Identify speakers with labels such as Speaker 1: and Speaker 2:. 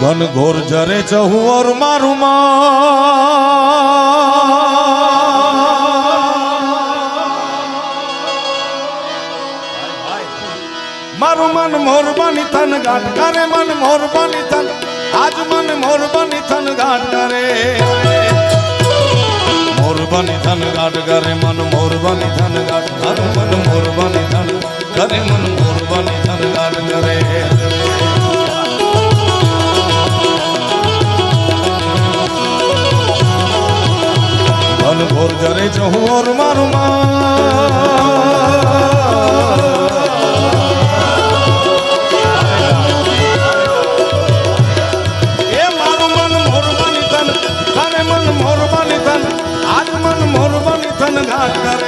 Speaker 1: घन घोर जरे चहु और मारू मारू मन मोर बनी थन घाट करे मन मोर बनी थन आज मन मोर बनी थन घाट करे मोर बनी थन घाट करे मन मोर बनी थन घाट करे मन मोर बनी थन करे मन मोर बनी थन घाट करे घन घोर जरे चहु और मारू घाट करे